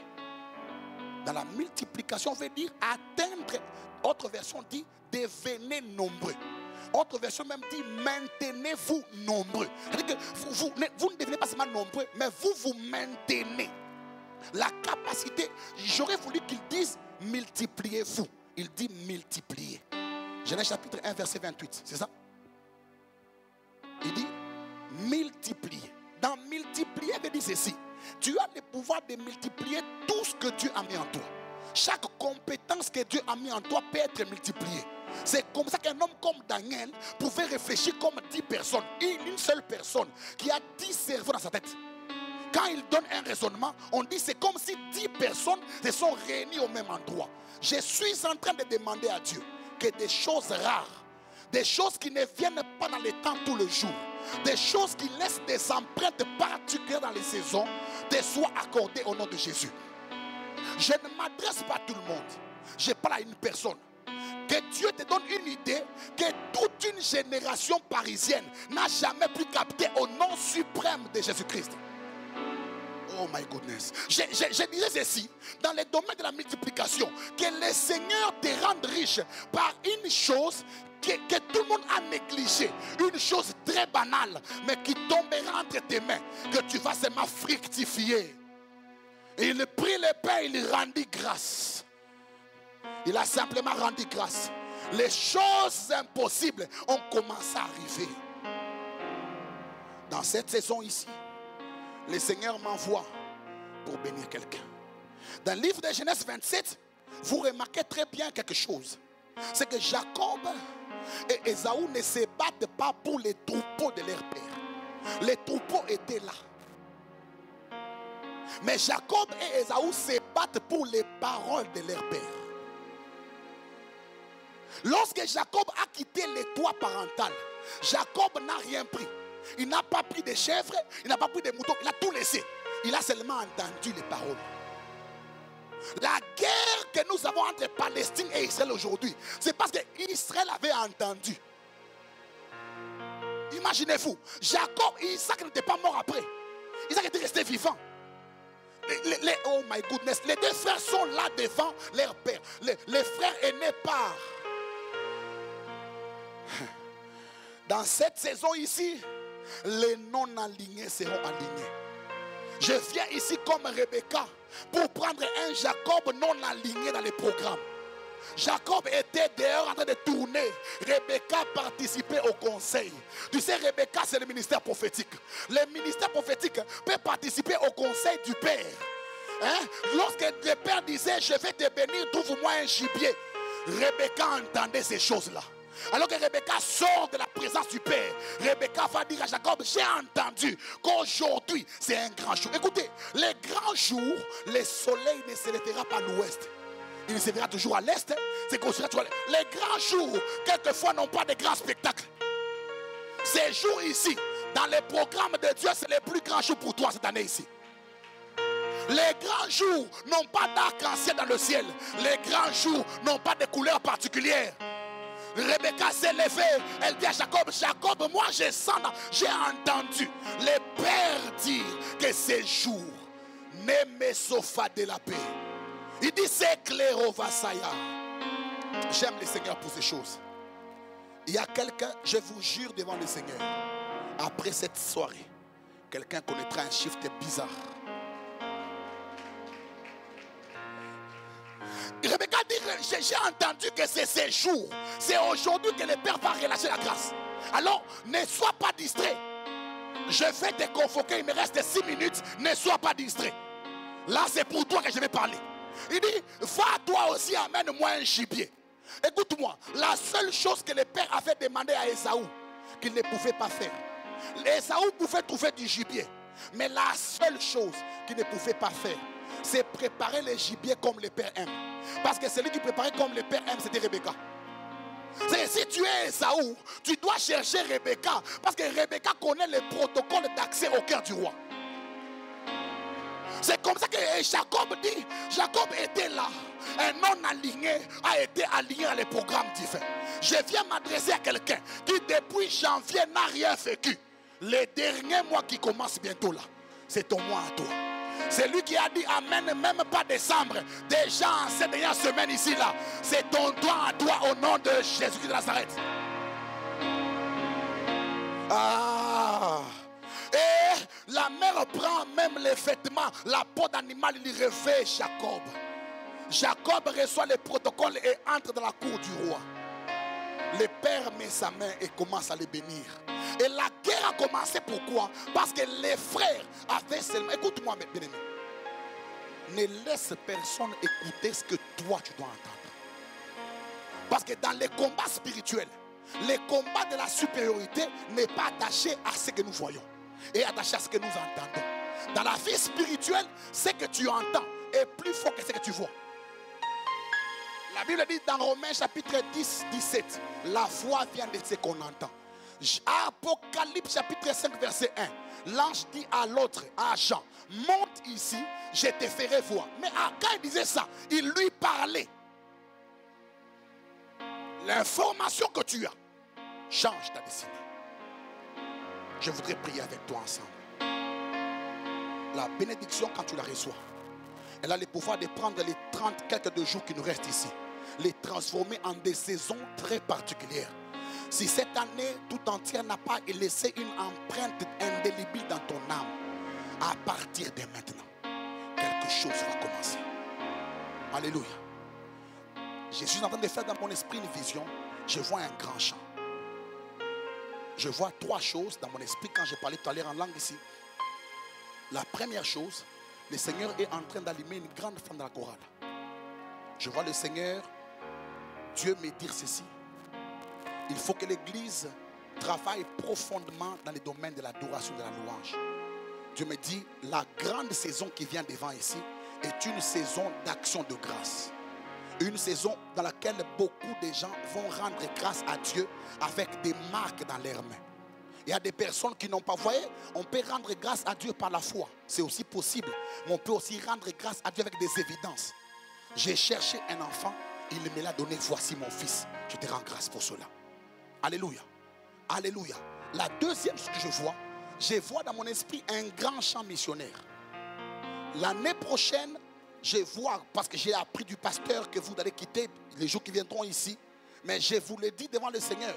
Dans la multiplication, on veut dire atteindre. Autre version dit, devenez nombreux. Autre version même dit, maintenez-vous nombreux. C'est-à-dire que vous ne devenez pas seulement nombreux, mais vous vous maintenez. La capacité, j'aurais voulu qu'il dise multipliez-vous. Il dit multipliez. Genèse chapitre 1 verset 28, c'est ça? Il dit multipliez. Dans multiplier, il dit ceci. Tu as le pouvoir de multiplier tout ce que Dieu a mis en toi. Chaque compétence que Dieu a mis en toi peut être multipliée. C'est comme ça qu'un homme comme Daniel pouvait réfléchir comme 10 personnes. Une seule personne qui a 10 cerveaux dans sa tête. Quand il donne un raisonnement, on dit c'est comme si 10 personnes se sont réunies au même endroit. Je suis en train de demander à Dieu que des choses rares, des choses qui ne viennent pas dans les temps tout le jour, des choses qui laissent des empreintes particulières dans les saisons, te soient accordées au nom de Jésus. Je ne m'adresse pas à tout le monde. Je parle à une personne. Que Dieu te donne une idée que toute une génération parisienne n'a jamais pu capter au nom suprême de Jésus-Christ. Oh my goodness. Je disais ceci, dans le domaine de la multiplication, que le Seigneur te rende riche par une chose que tout le monde a négligée, une chose très banale, mais qui tombera entre tes mains, que tu vas seulement fructifier. Et il prit le pain, il rendit grâce. Il a simplement rendu grâce. Les choses impossibles ont commencé à arriver. Dans cette saison ici, le Seigneur m'envoie pour bénir quelqu'un. Dans le livre de Genèse 27, vous remarquez très bien quelque chose. C'est que Jacob et Ésaü ne se battent pas pour les troupeaux de leur père. Les troupeaux étaient là. Mais Jacob et Ésaü se battent pour les paroles de leur père. Lorsque Jacob a quitté le toit parental, Jacob n'a rien pris. Il n'a pas pris de chèvres, il n'a pas pris de moutons, il a tout laissé. Il a seulement entendu les paroles. La guerre que nous avons entre Palestine et Israël aujourd'hui, c'est parce qu'Israël avait entendu. Imaginez-vous, Jacob et Isaac n'étaient pas morts après. Isaac était resté vivant. Oh my goodness, les deux frères sont là devant leur père. Les frères aînés partent. Dans cette saison ici, les non-alignés seront alignés. Je viens ici comme Rebecca pour prendre un Jacob non aligné dans les programmes. Jacob était dehors en train de tourner. Rebecca participait au conseil. Tu sais, Rebecca, c'est le ministère prophétique. Le ministère prophétique peut participer au conseil du Père. Hein? Lorsque le Père disait, je vais te bénir, trouve-moi un gibier. Rebecca entendait ces choses-là. Alors que Rebecca sort de la présence du Père, Rebecca va dire à Jacob, j'ai entendu qu'aujourd'hui c'est un grand jour. Écoutez, les grands jours, le soleil ne se lèvera pas à l'ouest. Il se verra toujours à l'est. C'est considéré toujours à l'est. Les grands jours, quelquefois, n'ont pas de grands spectacles. Ces jours ici, dans les programmes de Dieu, c'est les plus grands jours pour toi cette année ici. Les grands jours n'ont pas d'arc-en-ciel dans le ciel. Les grands jours n'ont pas de couleurs particulières. Rebecca s'est levée, elle dit à Jacob, Jacob, moi j'ai entendu les pères dire que ces jours ne me sauvent de la paix. Il dit c'est clair au Vasaya. J'aime le Seigneur pour ces choses. Il y a quelqu'un, je vous jure devant le Seigneur, après cette soirée, quelqu'un connaîtra un shift bizarre. Rebecca dit, j'ai entendu que c'est ces jours. C'est aujourd'hui que le Père va relâcher la grâce. Alors, ne sois pas distrait. Je vais te convoquer, il me reste 6 minutes. Ne sois pas distrait. Là, c'est pour toi que je vais parler. Il dit, va toi aussi, amène-moi un gibier. Écoute-moi, la seule chose que le Père avait demandé à Ésaü, qu'il ne pouvait pas faire. Ésaü pouvait trouver du gibier. Mais la seule chose qu'il ne pouvait pas faire, c'est préparer le gibier comme le Père aime. Parce que celui qui préparait comme le Père aime, c'était Rebecca. Si tu es Ésaü, tu dois chercher Rebecca. Parce que Rebecca connaît le protocole d'accès au cœur du roi. C'est comme ça que Jacob dit, Jacob était là. Un non aligné a été aligné à les programmes divins. Je viens m'adresser à quelqu'un qui depuis janvier n'a rien vécu. Les derniers mois qui commencent bientôt là, c'est ton mois à toi. C'est lui qui a dit Amen, même pas décembre. Déjà en cette dernière semaine ici là, c'est ton droit à toi au nom de Jésus-Christ de Nazareth. Ah! Et la mère prend même les vêtements, la peau d'animal, il réveille Jacob. Jacob reçoit le protocole et entre dans la cour du roi. Le père met sa main et commence à les bénir. Et la guerre a commencé, pourquoi? Parce que les frères avaient seulement... Écoute-moi, bien-aimé. Ne laisse personne écouter ce que toi tu dois entendre. Parce que dans les combats spirituels, le combat de la supériorité n'est pas attaché à ce que nous voyons et attaché à ce que nous entendons. Dans la vie spirituelle, ce que tu entends est plus fort que ce que tu vois. La Bible dit dans Romains chapitre 10, 17, la foi vient de ce qu'on entend. Apocalypse chapitre 5 verset 1, l'ange dit à l'autre, à Jean, monte ici, je te ferai voir. Mais quand il disait ça, il lui parlait. L'information que tu as change ta destinée. Je voudrais prier avec toi ensemble. La bénédiction, quand tu la reçois, elle a le pouvoir de prendre les 30 quelques jours qui nous restent ici, les transformer en des saisons très particulières. Si cette année tout entière n'a pas laissé une empreinte indélébile dans ton âme, à partir de maintenant, quelque chose va commencer. Alléluia. Je suis en train de faire dans mon esprit une vision. Je vois un grand champ. Je vois 3 choses dans mon esprit quand je parlais tout à l'heure en langue ici. La première chose, le Seigneur est en train d'allumer une grande flamme dans la chorale. Je vois le Seigneur, Dieu me dire ceci. Il faut que l'Église travaille profondément dans les domaines de l'adoration, de la louange. Dieu me dit, la grande saison qui vient devant ici est une saison d'action de grâce. Une saison dans laquelle beaucoup de gens vont rendre grâce à Dieu avec des marques dans leurs mains. Il y a des personnes qui n'ont pas, vous voyez, on peut rendre grâce à Dieu par la foi. C'est aussi possible. Mais on peut aussi rendre grâce à Dieu avec des évidences. J'ai cherché un enfant, il me l'a donné, voici mon fils. Je te rends grâce pour cela. Alléluia. Alléluia. La deuxième chose que je vois dans mon esprit un grand champ missionnaire. L'année prochaine, je vois, parce que j'ai appris du pasteur que vous allez quitter les jours qui viendront ici. Mais je vous le dis devant le Seigneur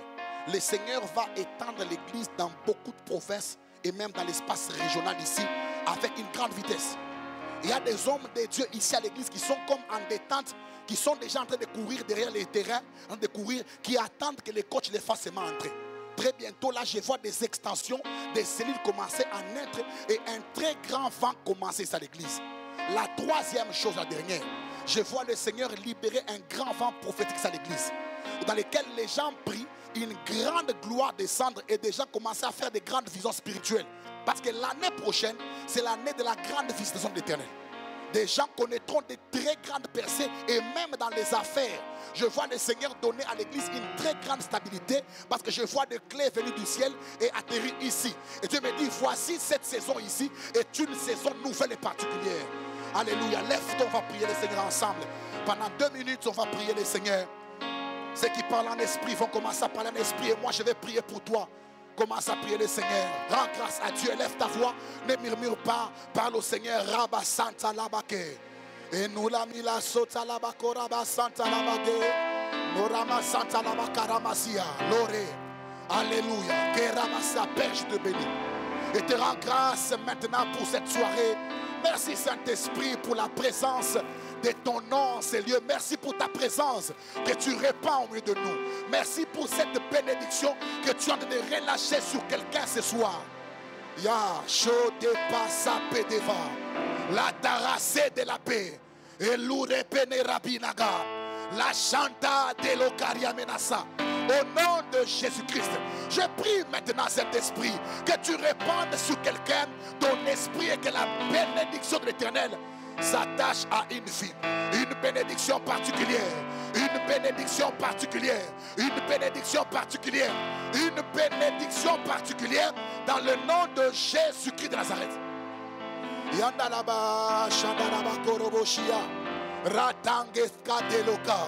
va étendre l'église dans beaucoup de provinces et même dans l'espace régional ici avec une grande vitesse. Il y a des hommes de Dieu ici à l'église qui sont comme en détente, qui sont déjà en train de courir derrière les terrains, en train de courir, qui attendent que les coachs les fassent seulement entrer. Très bientôt, là, je vois des extensions, des cellules commencer à naître et un très grand vent commencer à l'église. La troisième chose, la dernière, je vois le Seigneur libérer un grand vent prophétique à l'église, dans lequel les gens prient, une grande gloire descendre et des gens commencent à faire des grandes visions spirituelles. Parce que l'année prochaine, c'est l'année de la grande visitation de l'Éternel. Des gens connaîtront de très grandes percées et même dans les affaires. Je vois le Seigneur donner à l'église une très grande stabilité parce que je vois des clés venues du ciel et atterrir ici. Et Dieu me dit, voici cette saison ici est une saison nouvelle et particulière. Alléluia. Lève-toi, on va prier le Seigneur ensemble. Pendant 2 minutes, on va prier le Seigneur. Ceux qui parlent en esprit vont commencer à parler en esprit et moi je vais prier pour toi. Commence à prier le Seigneur. Rends grâce à Dieu. Lève ta voix. Ne murmure pas. Parle au Seigneur. Rabba Santa Labake. Et nous la mila sota labako Rabba Santa Labake. Norama Santa Labakaramasia. Loré. Alléluia. Que Ramassa perche de béni. Et te rends grâce maintenant pour cette soirée. Merci Saint-Esprit pour la présence de ton nom, Seigneur. Merci pour ta présence que tu répands au milieu de nous. Merci pour cette bénédiction que tu es en train de relâcher sur quelqu'un ce soir. Ya chode passa pedeva. La taracée de la paix. Et l'oure pene rabinaga. La chanta de l'ocaria menassa. Au nom de Jésus-Christ, je prie maintenant cet esprit que tu répandes sur quelqu'un ton esprit et que la bénédiction de l'Éternel s'attache à une vie, une bénédiction particulière, une bénédiction particulière, une bénédiction particulière, une bénédiction particulière dans le nom de Jésus-Christ de Nazareth. Yandalaba, Shandalaba, Koroboshia, Ratangeska de Loka,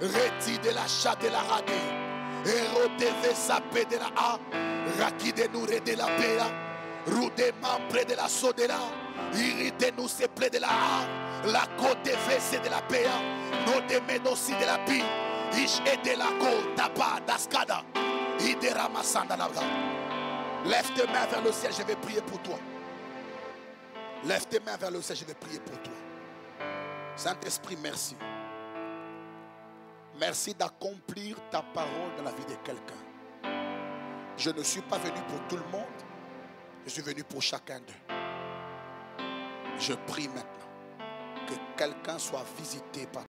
Reti de la Chat de la Radé. Eroteve sapé de la A, Raki de Nouré de la Péa, Roudément près de la Sodera, Iride nous se près de la A, la côte VC de la Péa, Nodemeno aussi de la Pi, Ish et de la Côte, Tapa, Daskada, Idera Massanda Labra. Lève tes mains vers le ciel, je vais prier pour toi. Lève tes mains vers le ciel, je vais prier pour toi. Saint-Esprit, merci. Merci d'accomplir ta parole dans la vie de quelqu'un. Je ne suis pas venu pour tout le monde. Je suis venu pour chacun d'eux. Je prie maintenant que quelqu'un soit visité par